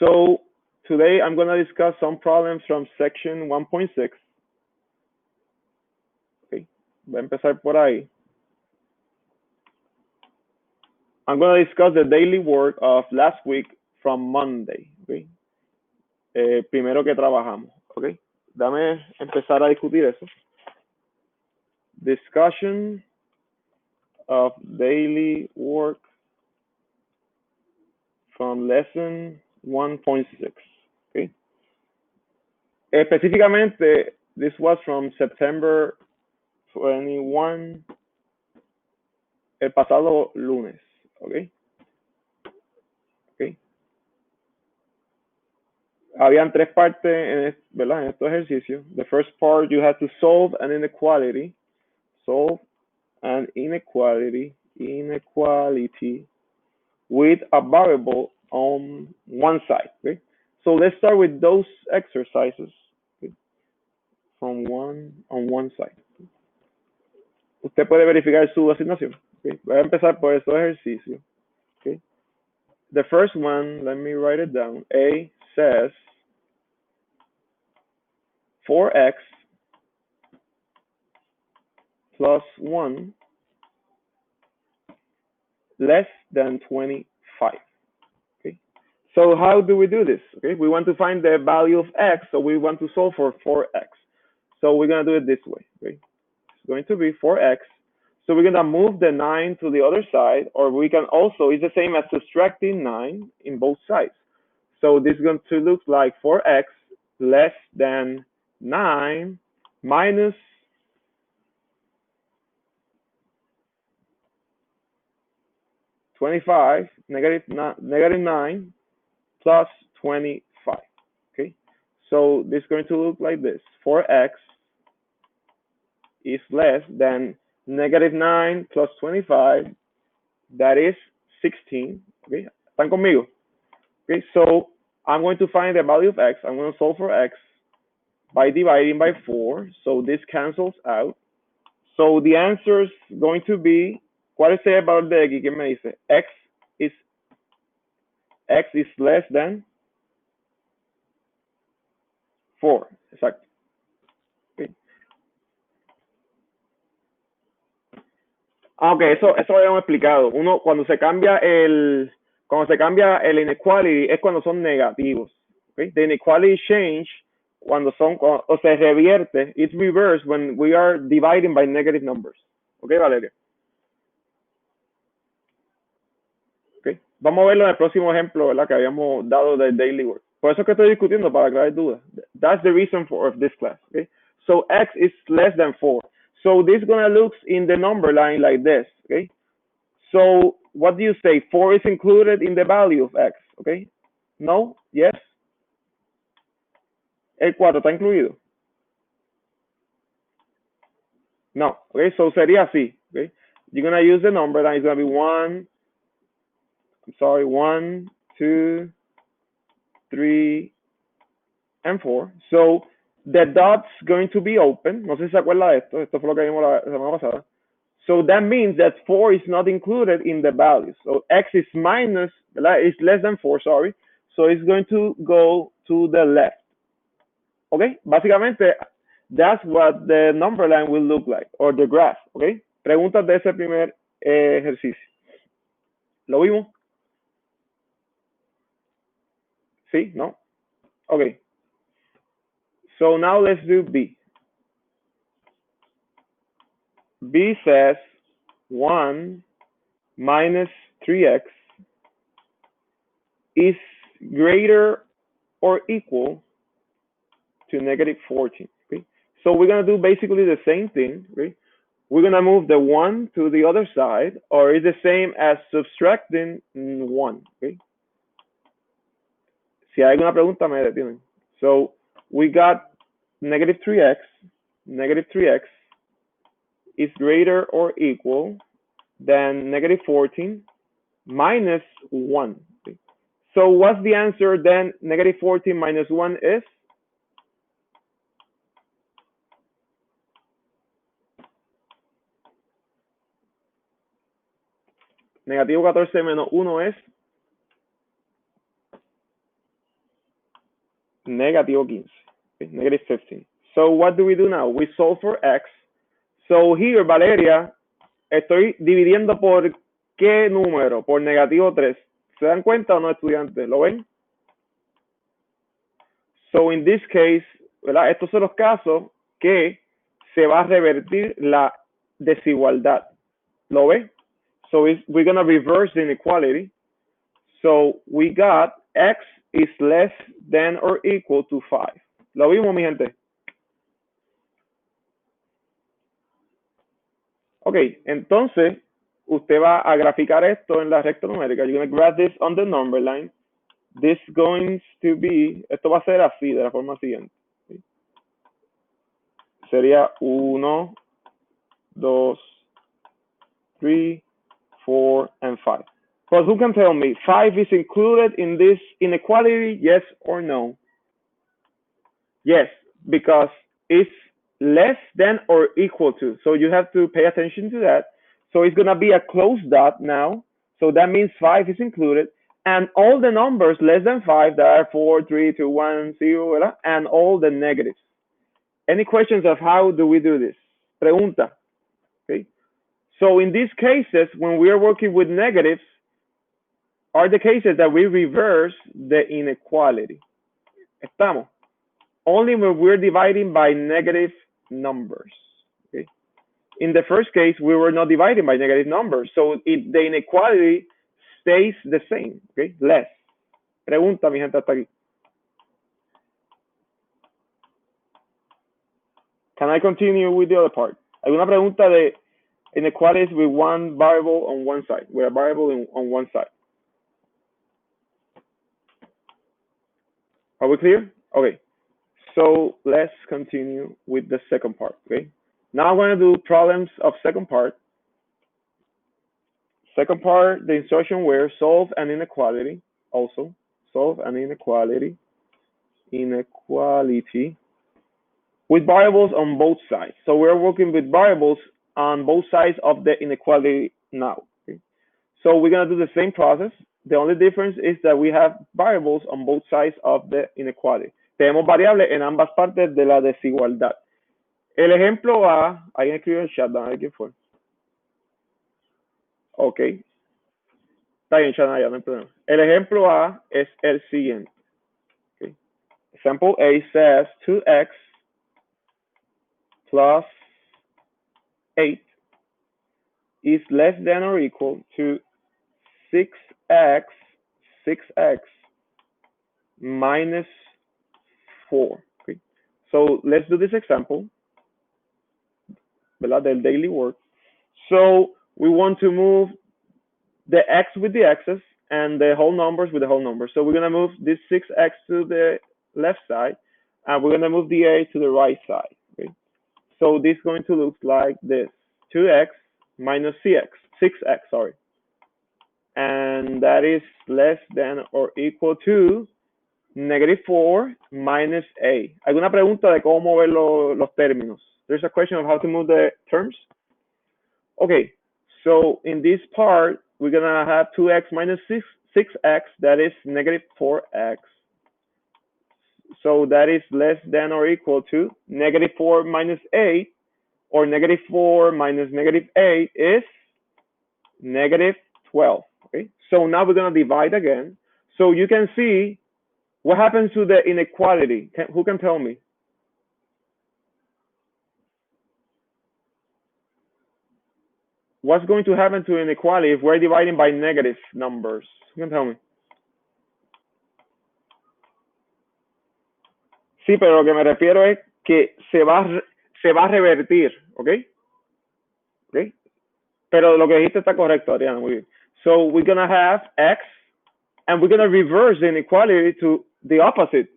So today I'm going to discuss some problems from section 1.6. Okay, voy a empezar por ahí. I'm going to discuss the daily work of last week from Monday. Okay, primero que trabajamos. Okay, dame empezar a discutir eso. Discussion of daily work from lesson 1.6. Okay. Específicamente, this was from September 21, el pasado lunes. Okay. Okay. Habían tres partes ¿verdad? En estos ejercicios. The first part, you had to solve an inequality. Solve an inequality with a variable on one side. Okay? So let's start with those exercises. Okay? From on one side. Usted puede verificar su asignación. Okay? Voy a empezar por estos ejercicios. Okay? The first one, let me write it down. A says 4x plus 1 less than 25. Okay. So how do we do this? Okay, we want to find the value of x, so we want to solve for 4x. So we're going to do it this way. Okay, it's going to be 4x. So we're going to move the 9 to the other side, or we can also, it's the same as subtracting 9 in both sides. So this is going to look like 4x less than 9 minus 25, negative 9 plus 25. Okay, so this is going to look like this. 4x is less than negative 9 plus 25, that is 16. Okay, ¿están conmigo? Okay, so I'm going to find the value of x. I'm going to solve for x by dividing by 4. So this cancels out. So the answer is going to be, ¿cuál es el valor de x? ¿Quién me dice? X is less than 4. Exacto. Okay. Okay, eso lo habíamos explicado. Uno, cuando se cambia el inequality es cuando son negativos. Okay? The inequality change cuando o se revierte, it's reversed when we are dividing by negative numbers. Okay, Valeria. Okay. Vamos a verlo en el próximo ejemplo, ¿verdad? Que habíamos dado del daily work. Por eso es que estoy discutiendo, para aclarar dudas. That's the reason for this class. Okay. So x is less than 4. So this is gonna look in the number line like this. Okay. So what do you say? 4 is included in the value of x. Okay. No. Yes. El 4 está incluido. No. Okay. So sería así. Okay. You're gonna use the number line. It's gonna be 1, 2, 3, and 4. So the dot's going to be open. No sé si se acuerda de esto. Esto fue lo que vimos la semana pasada. So that means that 4 is not included in the value. So x is less than 4, sorry. So it's going to go to the left. Okay? Básicamente, that's what the number line will look like, or the graph. Okay? Preguntas de ese primer ejercicio. ¿Lo vimos? ¿Sí? ¿No? Okay. So now let's do B. B says 1 minus 3x is greater or equal to negative 14. Okay? So we're going to do basically the same thing. Okay? We're going to move the 1 to the other side, or it's the same as subtracting 1. Okay? Si hay alguna pregunta, me detienen. So we got negative 3x. Negative 3x is greater or equal than negative 14 minus 1. Okay? So what's the answer then? Negative 14 minus 1 is? Negativo 14 menos 1 es? Negativo 15. Okay, negative 15. So what do we do now? We solve for x. So here, Valeria, estoy dividiendo por qué número, por negativo 3. ¿Se dan cuenta o no, estudiantes? ¿Lo ven? So in this case, ¿verdad? Estos son los casos que se va a revertir la desigualdad. ¿Lo ve? So we're going to reverse the inequality. So we got x is less than or equal to 5. ¿Lo vimos, mi gente? Ok, entonces usted va a graficar esto en la recta numérica. You're going to graph this on the number line. This going to be, esto va a ser así, de la forma siguiente. ¿Sí? Sería 1, 2, 3, 4, and 5. But who can tell me, 5 is included in this inequality, yes or no? Yes, because it's less than or equal to. So you have to pay attention to that. So it's going to be a closed dot now. So that means 5 is included. And all the numbers less than 5, that are 4, 3, 2, 1, 0, and all the negatives. Any questions of how do we do this? Pregunta. Okay. So in these cases, when we are working with negatives, are the cases that we reverse the inequality. Estamos. Only when we're dividing by negative numbers. Okay. In the first case, we were not dividing by negative numbers. So the inequality stays the same. Okay. Less. Pregunta, mi gente, hasta aquí. Can I continue with the other part? Hay una pregunta de inequalities with one variable on one side, with a variable on one side. Are we clear? Okay. So let's continue with the second part, okay? Now I'm going to do problems of second part. Second part, the instruction where solve an inequality, also solve an inequality with variables on both sides. So we're working with variables on both sides of the inequality now. Okay? So we're going to do the same process. The only difference is that we have variables on both sides of the inequality. Tenemos variables en ambas partes de la desigualdad. El ejemplo A, ahí escribió el chat, a ver quién fue. Ok. Está bien, Shanaya, no hay problema. El ejemplo A es el siguiente. Okay. Example A says 2x plus 8 is less than or equal to 6x minus 4. Okay. So let's do this example, ¿verdad? Del daily work. So we want to move the x with the x's and the whole numbers with the whole numbers. So we're going to move this 6x to the left side, and we're going to move the a to the right side. Okay. So this is going to look like this: 2x minus 6x, sorry. And that is less than or equal to negative 4 minus a. ¿Alguna pregunta de cómo mover los términos? There's a question of how to move the terms. Okay, so in this part, we're going to have 2x minus 6x, that is negative 4x. So that is less than or equal to negative 4 minus 8, or negative 4 minus negative 8 is negative 12. Okay, so now we're going to divide again. So you can see what happens to the inequality. Who can tell me? What's going to happen to inequality if we're dividing by negative numbers? Who can tell me? Sí, pero lo que me refiero es que se va a revertir, ¿ok? ¿Ok? Pero lo que dijiste está correcto, Adriana, muy bien. So we're going to have x, and we're going to reverse the inequality to the opposite.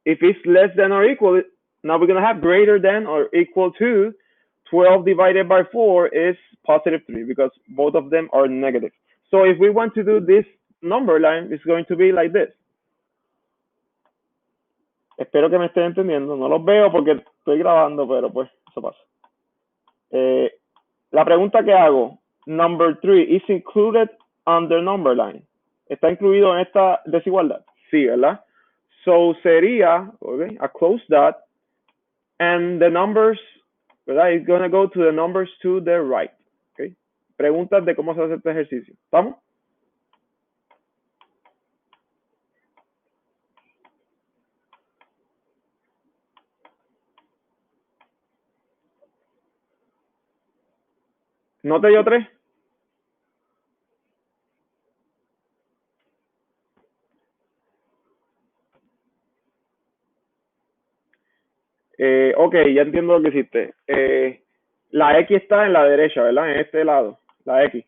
If it's less than or equal, now we're going to have greater than or equal to 12 divided by 4 is positive 3, because both of them are negative. So if we want to do this number line, it's going to be like this. Espero que me estén entendiendo. No los veo porque estoy grabando, pero pues eso pasa. La pregunta que hago, number 3, is included on the number line. ¿Está incluido en esta desigualdad? Sí, ¿verdad? So sería, okay, a close dot, and the numbers, ¿verdad? It's gonna go to the numbers to the right. Okay. Preguntas de cómo se hace este ejercicio. ¿Estamos? ¿No te dio 3? Ok, ya entiendo lo que hiciste. La X está en la derecha, ¿verdad? En este lado, la X.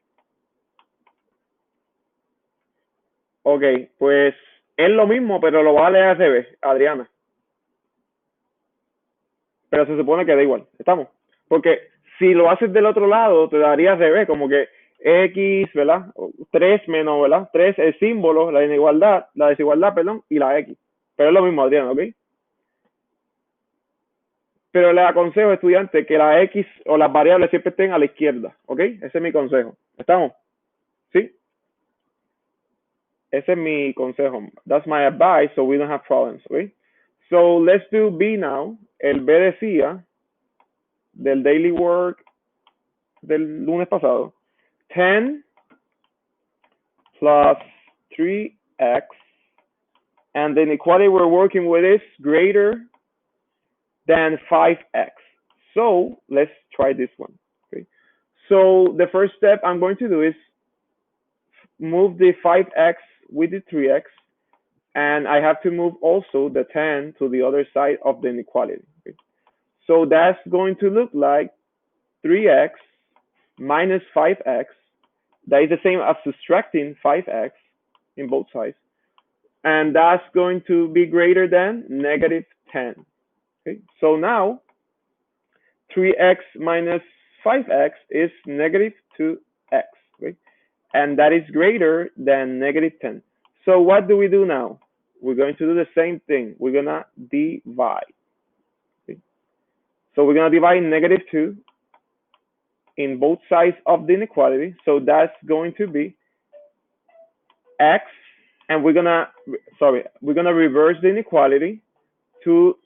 Ok, pues es lo mismo, pero lo vas a leer al revés, Adriana. Pero se supone que da igual. ¿Estamos? Porque si lo haces del otro lado, te daría al revés, como que X, ¿verdad? 3 menos, ¿verdad? 3 el símbolo, la inigualdad, la desigualdad, perdón, y la X. Pero es lo mismo, Adriana, ¿ok? Pero le aconsejo a estudiantes que la X o las variables siempre estén a la izquierda, ¿ok? Ese es mi consejo. ¿Estamos? ¿Sí? Ese es mi consejo. That's my advice, so we don't have problems, ¿ok? So let's do B now. El B decía del daily work del lunes pasado, 10 plus 3x, and the inequality we're working with is greater than 5x. So let's try this one. Okay. So the first step I'm going to do is move the 5x with the 3x, and I have to move also the 10 to the other side of the inequality. Okay. So that's going to look like 3x minus 5x. That is the same as subtracting 5x in both sides. And that's going to be greater than negative 10. Okay. So now 3x minus 5x is negative 2x. Okay. And that is greater than negative 10. So what do we do now? We're going to do the same thing. We're going to divide. Okay. So we're going to divide negative 2 in both sides of the inequality. So that's going to be x, and we're gonna reverse the inequality to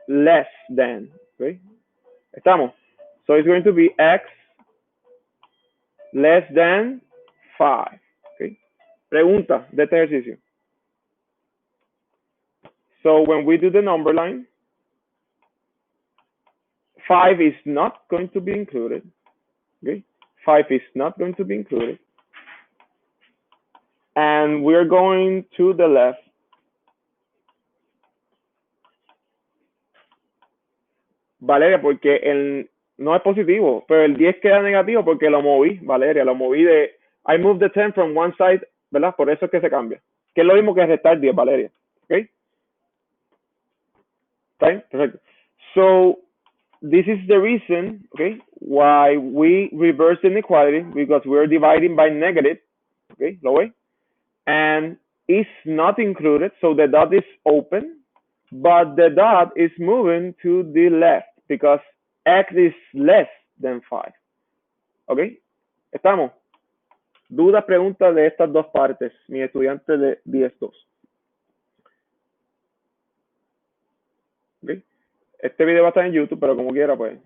less than. Okay. Estamos. So it's going to be x less than 5. Okay. Pregunta de este ejercicio. So when we do the number line, 5 is not going to be included. Okay. 5 is not going to be included. And we're going to the left. Valeria, porque no es positivo, pero el 10 queda negativo porque lo moví, Valeria, lo moví de, I moved the 10 from one side, ¿verdad? Por eso es que se cambia. Que es lo mismo que restar 10, Valeria. ¿Ok? ¿Está bien? Perfecto. So, this is the reason, okay, why we reverse inequality, because we're dividing by negative, okay, lo way, and it's not included, so the dot is open, but the dot is moving to the left because x is less than 5. ¿Ok? ¿Estamos? Dudas, preguntas de estas dos partes, mis estudiantes de 10-2. ¿Ok? Este video va a estar en YouTube, pero como quiera, pues,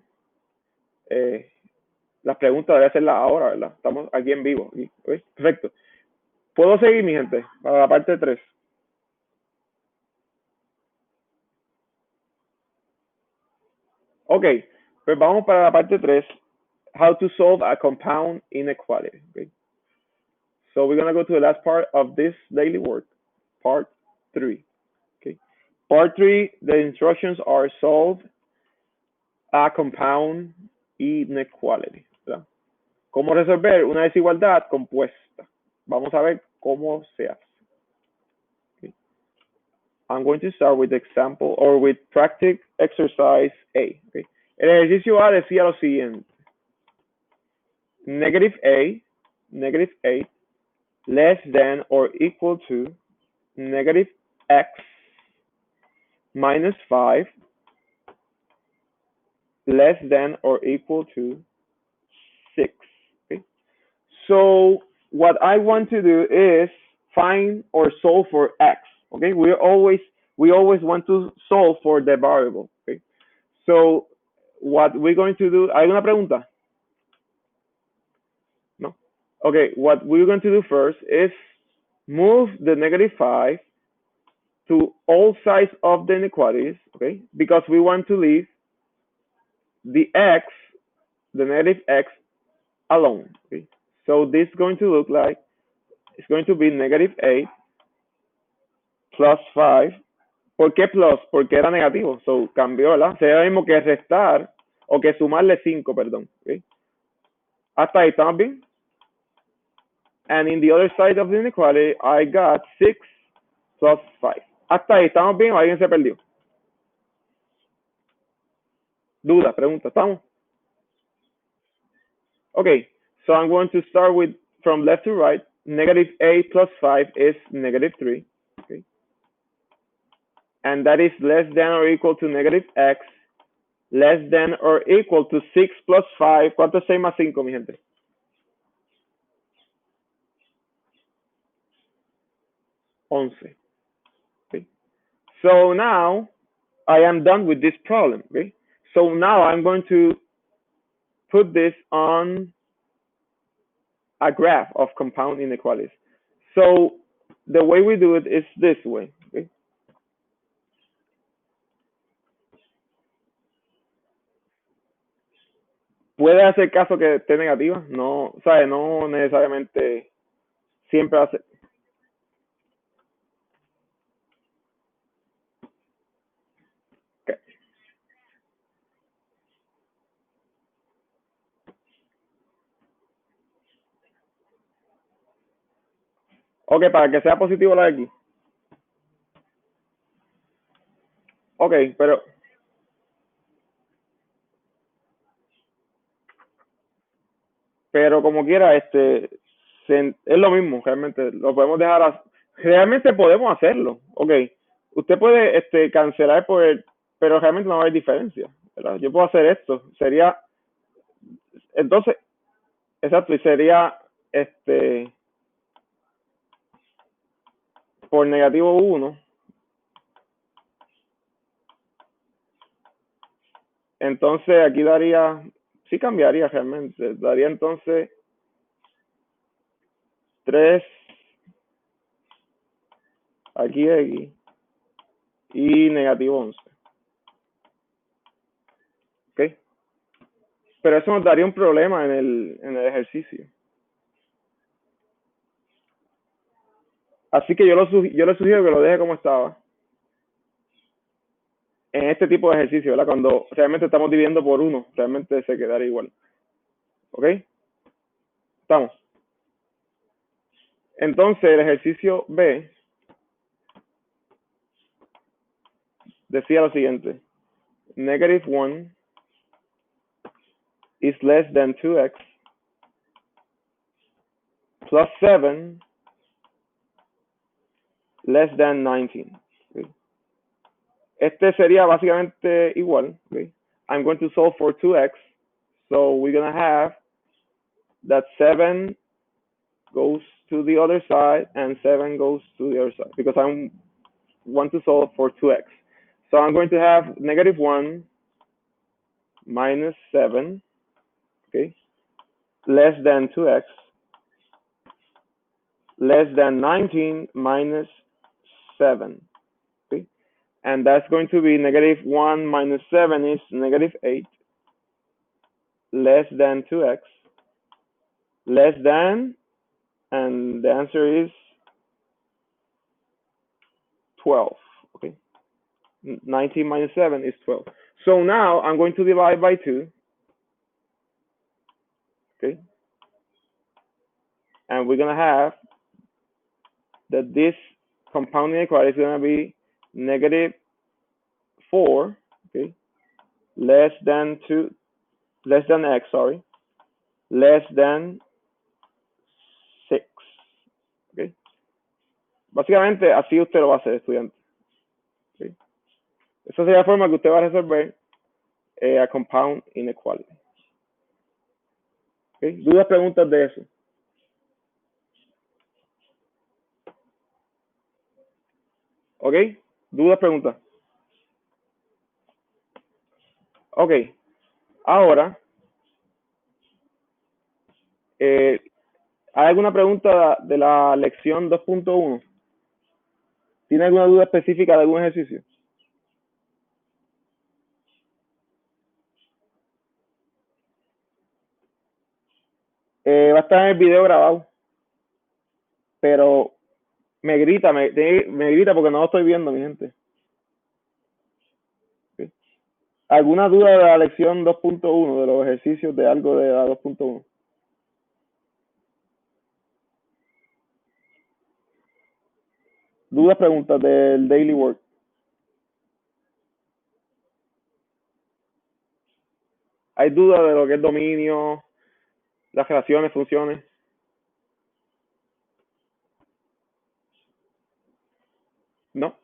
las preguntas deben hacerlas ahora, ¿verdad? Estamos aquí en vivo. ¿Ok? Perfecto. ¿Puedo seguir, mi gente? Para la parte 3. Ok, pues vamos para la parte 3. How to solve a compound inequality. Okay? So we're going to go to the last part of this daily work, part 3. Okay? Part 3, the instructions are solve a compound inequality. ¿Verdad? ¿Cómo resolver una desigualdad compuesta? Vamos a ver cómo se hace. Okay? I'm going to start with the example or with practice exercise A. Okay? El ejercicio A decía lo siguiente. Negative A less than or equal to negative x minus 5 less than or equal to 6. Okay? So what I want to do is find or solve for x. Okay, we're always we always want to solve for the variable. Okay? So what we're going to do, ¿hay una pregunta? No? Okay, what we're going to do first is move the -5 to all sides of the inequalities, okay? Because we want to leave the x, the -x, alone, okay? So this is going to look like, it's going to be -8 plus 5. ¿Por qué plus? Porque era negativo, so cambió, ¿verdad? Sería lo mismo que restar, o que sumarle 5, perdón, okay? Hasta ahí, ¿estamos bien? And in the other side of the inequality, I got 6 plus 5. Hasta ahí, ¿estamos bien o alguien se perdió? Duda, pregunta, ¿estamos? Okay, so I'm going to start with from left to right. -8 plus 5 is -3. Okay. And that is less than or equal to -x, less than or equal to 6 plus 5. ¿Cuánto es 6 más 5, mi gente? 11. Okay. So now I am done with this problem. Okay. So now I'm going to put this on a graph of compound inequalities. So the way we do it is this way. Okay. Puede hacer caso que esté negativa, no, ¿sabes? No necesariamente siempre hace. Okay. Ok, para que sea positivo la de aquí. Ok, pero como quiera, es lo mismo, realmente, lo podemos dejar así. Realmente podemos hacerlo, ok. Usted puede cancelar por el, pero realmente no va a haber diferencia, ¿verdad? Yo puedo hacer esto, sería, entonces, exacto, y sería, por -1, entonces aquí daría, sí cambiaría realmente, daría entonces 3 aquí X y -11. ¿Ok? Pero eso nos daría un problema en el ejercicio. Así que yo le sugiero que lo deje como estaba en este tipo de ejercicio, ¿verdad? Cuando realmente estamos dividiendo por 1, realmente se quedaría igual. ¿Ok? Estamos. Entonces, el ejercicio B decía lo siguiente. -1 is less than 2x plus 7 less than 19. ¿Okay? Este sería básicamente igual. ¿Okay? I'm going to solve for 2x. So we're going to have that 7 goes to the other side and 7 goes to the other side because I want to solve for 2x. So I'm going to have -1 minus 7, okay, less than 2x, less than 19 minus 7, okay? And that's going to be -1 minus 7 is -8, less than 2x, less than, and the answer is 12, okay? 19 minus 7 is 12. So now I'm going to divide by 2, okay? And we're going to have that this compound inequality is going to be -4, okay, less than x, sorry, less than 6, okay. Básicamente así usted lo va a hacer, estudiante. Okay. Esa sería la forma que usted va a resolver a compound inequality. Okay. ¿Dudas, preguntas de eso? Ok. ¿Dudas, preguntas? Ok, ahora, ¿hay alguna pregunta de la lección 2.1? ¿Tiene alguna duda específica de algún ejercicio? Va a estar en el video grabado, pero me grita porque no lo estoy viendo, mi gente. ¿Sí? ¿Alguna duda de la lección 2.1, de los ejercicios de algo de la 2.1? Dudas, preguntas del daily work. ¿Hay dudas de lo que es dominio, las relaciones, funciones? ¿No?